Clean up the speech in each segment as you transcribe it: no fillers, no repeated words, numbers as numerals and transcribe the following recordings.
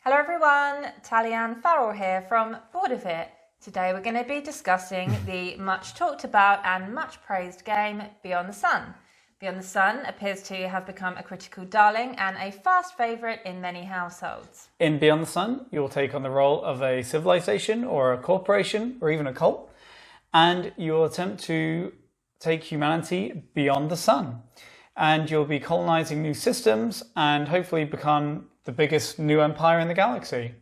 Hello everyone, Talianne Farrell here from Bored of It. Today we're going to be discussing the much talked about and much praised game Beyond the Sun. Beyond the Sun appears to have become a critical darling and a fast favourite in many households. In Beyond the Sun, you'll take on the role of a civilization or a corporation or even a cult, and you'll attempt to take humanity beyond the sun. And you'll be colonising new systems and hopefully become the biggest new empire in the galaxy.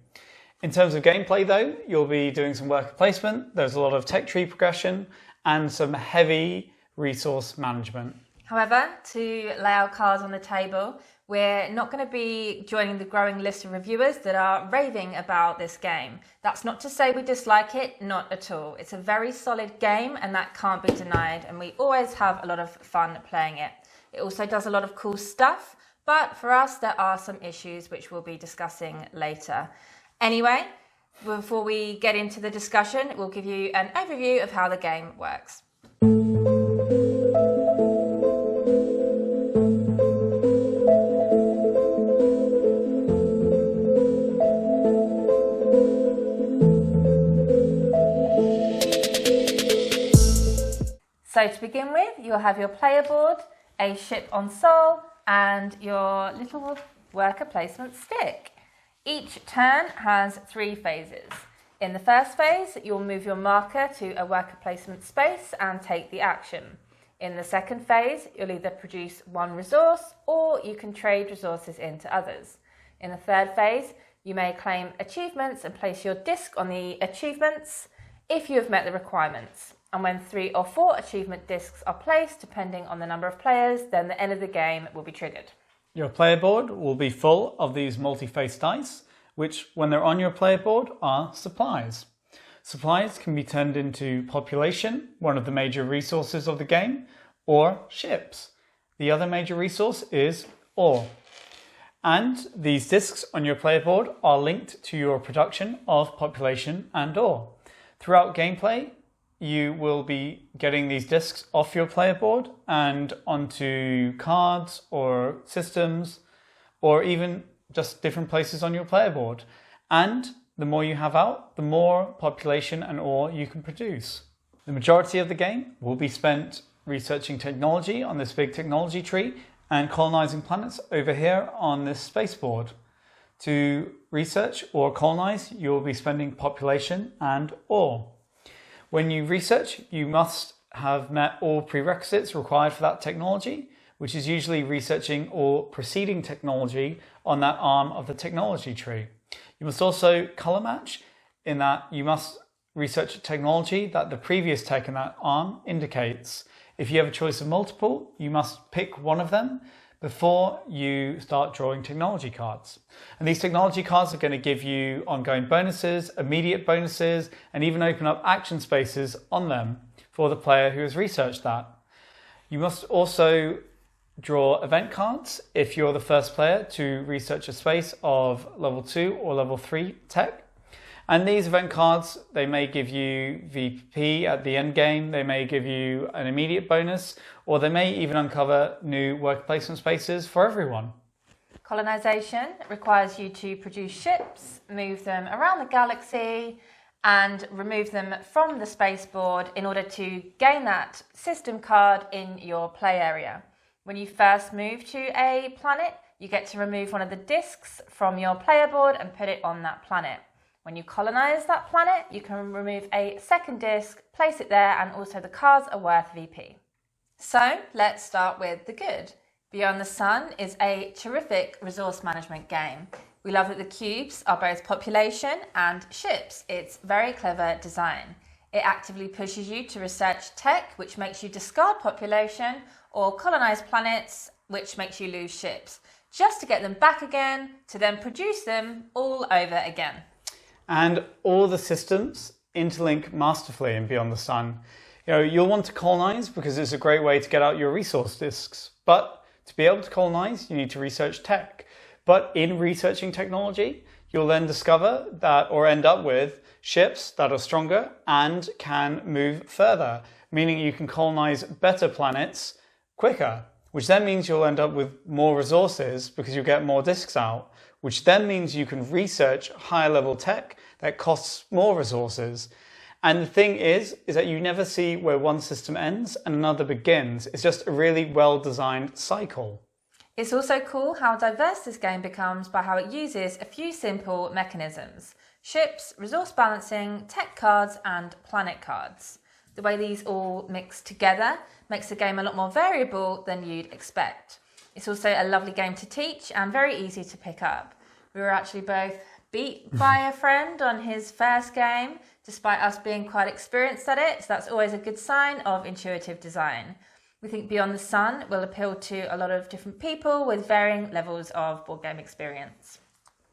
In terms of gameplay though, you'll be doing some worker placement, there's a lot of tech tree progression and some heavy resource management. However, to lay our cards on the table, we're not going to be joining the growing list of reviewers that are raving about this game. That's not to say we dislike it, not at all. It's a very solid game and that can't be denied, and we always have a lot of fun playing it. It also does a lot of cool stuff, but for us there are some issues which we'll be discussing later. Anyway, before we get into the discussion, we'll give you an overview of how the game works. So to begin with, you'll have your player board, a ship on Sol, and your little worker placement stick. Each turn has 3 phases. In the first phase, you'll move your marker to a worker placement space and take the action. In the second phase, you'll either produce 1 resource or you can trade resources into others. In the third phase, you may claim achievements and place your disc on the achievements if you have met the requirements. And when 3 or 4 achievement discs are placed, depending on the number of players, then the end of the game will be triggered. Your player board will be full of these multi-face dice, which when they're on your player board are supplies. Supplies can be turned into population, one of the major resources of the game, or ships. The other major resource is ore. And these discs on your player board are linked to your production of population and ore. Throughout gameplay, you will be getting these discs off your player board and onto cards or systems or even just different places on your player board. And the more you have out, the more population and ore you can produce. The majority of the game will be spent researching technology on this big technology tree and colonizing planets over here on this space board. To research or colonize, you will be spending population and ore. When you research, you must have met all prerequisites required for that technology, which is usually researching all preceding technology on that arm of the technology tree. You must also color match in that you must research technology that the previous tech in that arm indicates. If you have a choice of multiple, you must pick one of them before you start drawing technology cards. And these technology cards are going to give you ongoing bonuses, immediate bonuses, and even open up action spaces on them for the player who has researched that. You must also draw event cards if you're the first player to research a space of level 2 or level 3 tech. And these event cards, they may give you VP at the end game, they may give you an immediate bonus, or they may even uncover new work placement spaces for everyone. Colonization requires you to produce ships, move them around the galaxy, and remove them from the spaceboard in order to gain that system card in your play area. When you first move to a planet, you get to remove one of the discs from your player board and put it on that planet. When you colonize that planet, you can remove a second disc, place it there, and also the cards are worth VP. So let's start with the good. Beyond the Sun is a terrific resource management game. We love that the cubes are both population and ships. It's very clever design. It actively pushes you to research tech, which makes you discard population, or colonize planets, which makes you lose ships, just to get them back again, to then produce them all over again. And all the systems interlink masterfully in Beyond the Sun. You'll want to colonize because it's a great way to get out your resource discs. But to be able to colonize, you need to research tech. But in researching technology, you'll then discover that or end up with ships that are stronger and can move further, meaning you can colonize better planets quicker, which then means you'll end up with more resources because you'll get more discs out, which then means you can research higher level tech that costs more resources. And the thing is that you never see where one system ends and another begins. It's just a really well-designed cycle. It's also cool how diverse this game becomes by how it uses a few simple mechanisms: ships, resource balancing, tech cards, and planet cards. The way these all mix together makes the game a lot more variable than you'd expect. It's also a lovely game to teach and very easy to pick up. We were actually both beat by a friend on his first game, despite us being quite experienced at it, so that's always a good sign of intuitive design. We think Beyond the Sun will appeal to a lot of different people with varying levels of board game experience.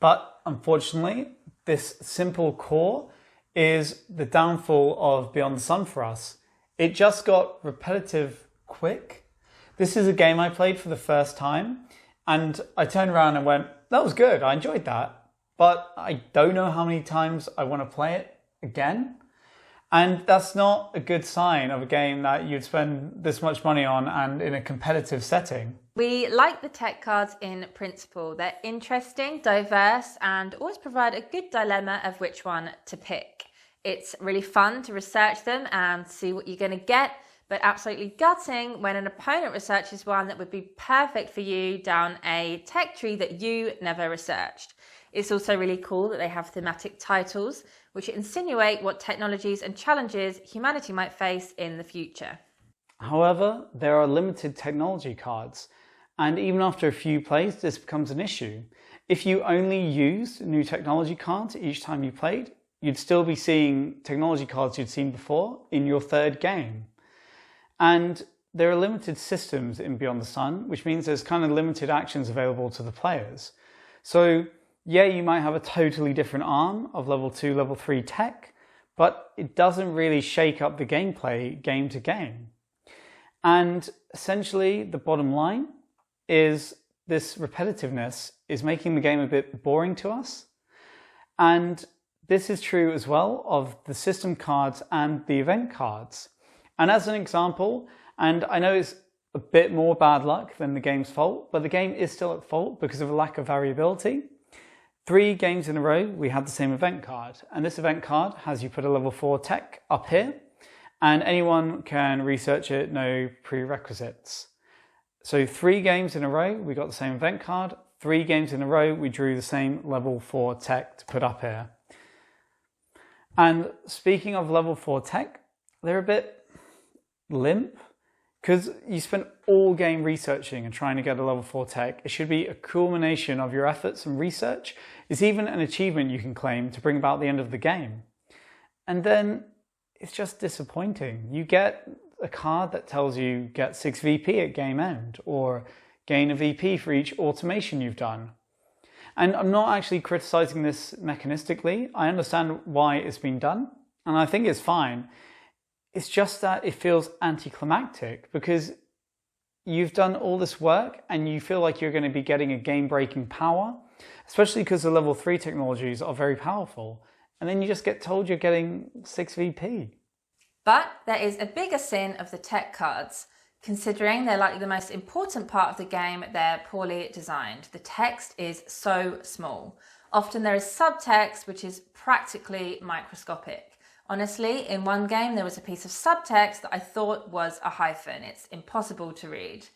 But unfortunately, this simple core is the downfall of Beyond the Sun for us. It just got repetitive quick. This is a game I played for the first time, and I turned around and went, that was good, I enjoyed that. But I don't know how many times I want to play it again. And that's not a good sign of a game that you'd spend this much money on and in a competitive setting. We like the tech cards in principle. They're interesting, diverse, and always provide a good dilemma of which one to pick. It's really fun to research them and see what you're going to get, but absolutely gutting when an opponent researches one that would be perfect for you down a tech tree that you never researched. It's also really cool that they have thematic titles, which insinuate what technologies and challenges humanity might face in the future. However, there are limited technology cards, and even after a few plays, this becomes an issue. If you only used new technology cards each time you played, you'd still be seeing technology cards you'd seen before in your third game. And there are limited systems in Beyond the Sun, which means there's kind of limited actions available to the players. So yeah, you might have a totally different arm of level 2, level 3 tech, but it doesn't really shake up the gameplay game to game. And essentially, the bottom line is this repetitiveness is making the game a bit boring to us. And this is true as well of the system cards and the event cards. And as an example, and I know it's a bit more bad luck than the game's fault, but the game is still at fault because of a lack of variability. 3 games in a row, we had the same event card. And this event card has you put a level 4 tech up here, and anyone can research it, no prerequisites. So 3 games in a row, we got the same event card. 3 games in a row, we drew the same level 4 tech to put up here. And speaking of level 4 tech, they're a bit limp, because you spent all game researching and trying to get a level 4 tech. It should be a culmination of your efforts and research. It's even an achievement you can claim to bring about the end of the game. And then it's just disappointing. You get a card that tells you get 6 VP at game end, or gain a VP for each automation you've done. And I'm not actually criticizing this mechanistically. I understand why it's been done, and I think it's fine. It's just that it feels anticlimactic because you've done all this work and you feel like you're going to be getting a game-breaking power, especially because the level 3 technologies are very powerful. And then you just get told you're getting 6 VP. But there is a bigger sin of the tech cards. Considering they're likely the most important part of the game, they're poorly designed. The text is so small. Often there is subtext, which is practically microscopic. Honestly, in one game there was a piece of subtext that I thought was a hyphen. It's impossible to read.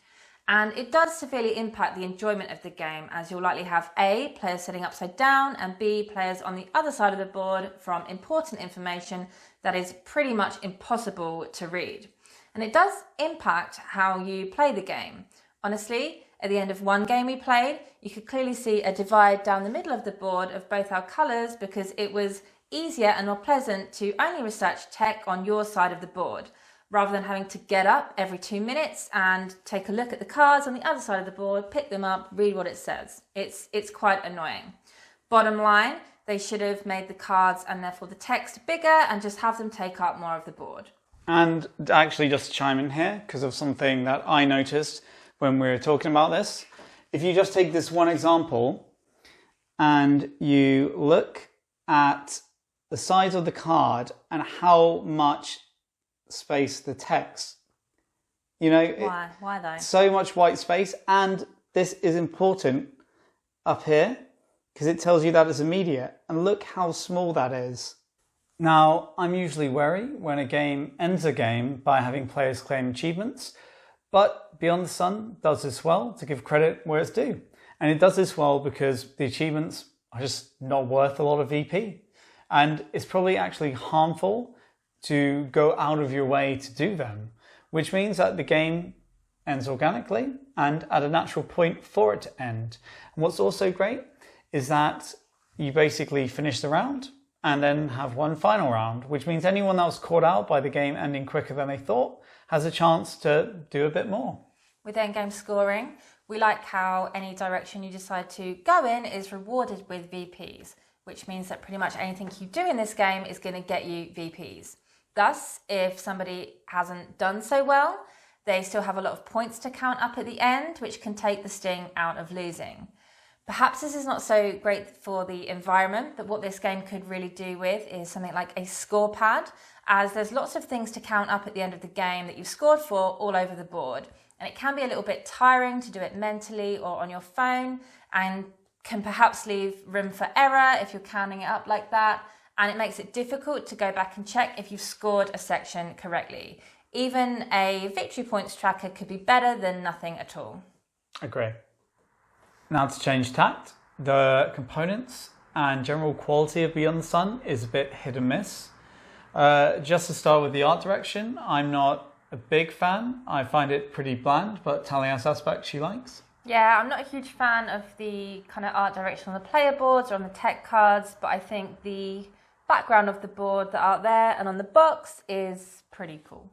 And it does severely impact the enjoyment of the game, as you'll likely have A, players sitting upside down, and B, players on the other side of the board from important information that is pretty much impossible to read. And it does impact how you play the game. Honestly, at the end of one game we played, you could clearly see a divide down the middle of the board of both our colours because it was easier and more pleasant to only research tech on your side of the board, rather than having to get up every 2 minutes and take a look at the cards on the other side of the board, pick them up, read what it says. It's quite annoying. Bottom line, they should have made the cards and therefore the text bigger and just have them take up more of the board. And actually just chime in here because of something that I noticed when we were talking about this. If you just take this one example and you look at the size of the card and how much space the text, Why though? So much white space, and this is important up here because it tells you that it's immediate, and look how small that is. Now, I'm usually wary when a game ends a game by having players claim achievements, but Beyond the Sun does this well to give credit where it's due. And it does this well because the achievements are just not worth a lot of VP. And it's probably actually harmful to go out of your way to do them, which means that the game ends organically and at a natural point for it to end. And what's also great is that you basically finish the round and then have one final round, which means anyone that was caught out by the game ending quicker than they thought has a chance to do a bit more. With endgame scoring, we like how any direction you decide to go in is rewarded with VPs, which means that pretty much anything you do in this game is going to get you VPs. Thus, if somebody hasn't done so well, they still have a lot of points to count up at the end, which can take the sting out of losing. Perhaps this is not so great for the environment, but what this game could really do with is something like a score pad, as there's lots of things to count up at the end of the game that you've scored for all over the board. And it can be a little bit tiring to do it mentally or on your phone, and can perhaps leave room for error if you're counting it up like that. And it makes it difficult to go back and check if you've scored a section correctly. Even a victory points tracker could be better than nothing at all. Agree. Now to change tact, the components and general quality of Beyond the Sun is a bit hit and miss. Just to start with the art direction, I'm not a big fan. I find it pretty bland, but Tally has aspects she likes. Yeah, I'm not a huge fan of the kind of art direction on the player boards or on the tech cards, but I think the background of the board, the art there and on the box is pretty cool.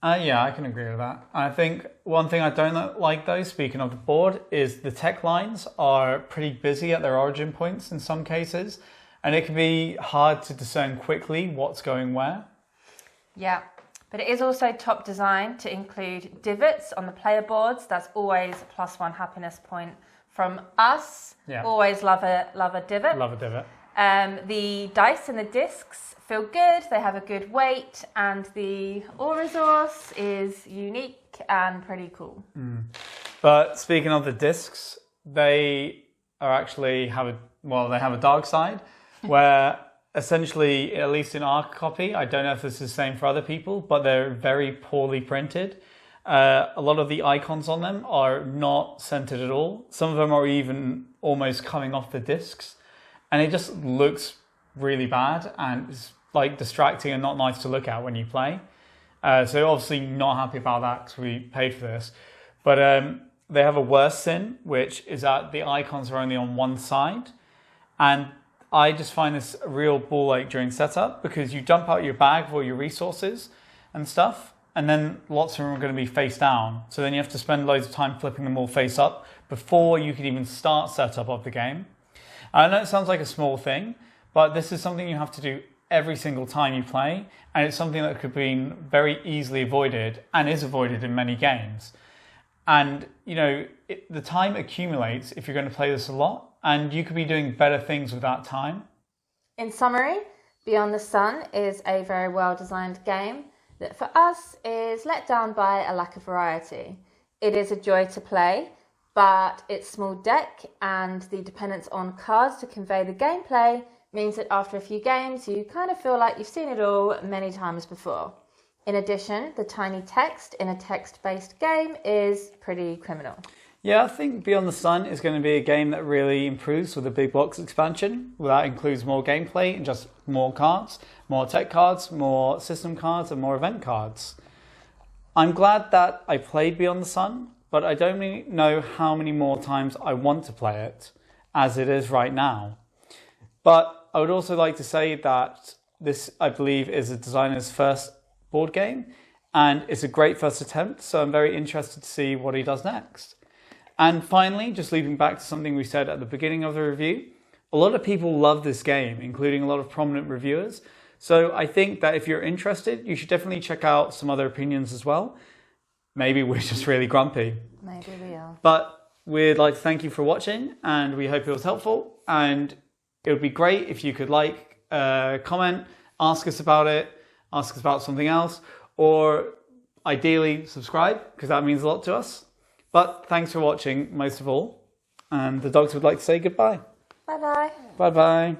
Yeah, I can agree with that. I think one thing I don't like though, speaking of the board, is the tech lines are pretty busy at their origin points in some cases, and it can be hard to discern quickly what's going where. Yeah, but it is also top designed to include divots on the player boards. That's always a +1 happiness point from us. Yeah. Always love a divot. Love a divot. The dice and the discs feel good, they have a good weight, and the ore resource is unique and pretty cool. But speaking of the discs, they have a dark side where essentially, at least in our copy, I don't know if this is the same for other people, but they're very poorly printed. A lot of the icons on them are not centered at all. Some of them are even almost coming off the discs. And it just looks really bad and it's like distracting and not nice to look at when you play. So obviously not happy about that because we paid for this. But they have a worse sin, which is that the icons are only on one side. And I just find this a real ball ache during setup because you dump out your bag of all your resources and stuff, and then lots of them are going to be face down. So then you have to spend loads of time flipping them all face up before you can even start setup of the game. I know it sounds like a small thing, but this is something you have to do every single time you play, and it's something that could be very easily avoided and is avoided in many games. And, the time accumulates if you're going to play this a lot, and you could be doing better things with that time. In summary, Beyond the Sun is a very well-designed game that for us is let down by a lack of variety. It is a joy to play, but its small deck and the dependence on cards to convey the gameplay means that after a few games you kind of feel like you've seen it all many times before. In addition, the tiny text in a text-based game is pretty criminal. Yeah, I think Beyond the Sun is going to be a game that really improves with the Big Blocks expansion. That includes more gameplay and just more cards, more tech cards, more system cards and more event cards. I'm glad that I played Beyond the Sun, but I don't really know how many more times I want to play it, as it is right now. But I would also like to say that this, I believe, is a designer's first board game, and it's a great first attempt, so I'm very interested to see what he does next. And finally, just looping back to something we said at the beginning of the review, a lot of people love this game, including a lot of prominent reviewers. So I think that if you're interested, you should definitely check out some other opinions as well. Maybe we're just really grumpy. Maybe we are. But we'd like to thank you for watching, and we hope it was helpful. And it would be great if you could comment, ask us about it, ask us about something else, or ideally subscribe, because that means a lot to us. But thanks for watching most of all. And the dogs would like to say goodbye. Bye-bye. Bye-bye.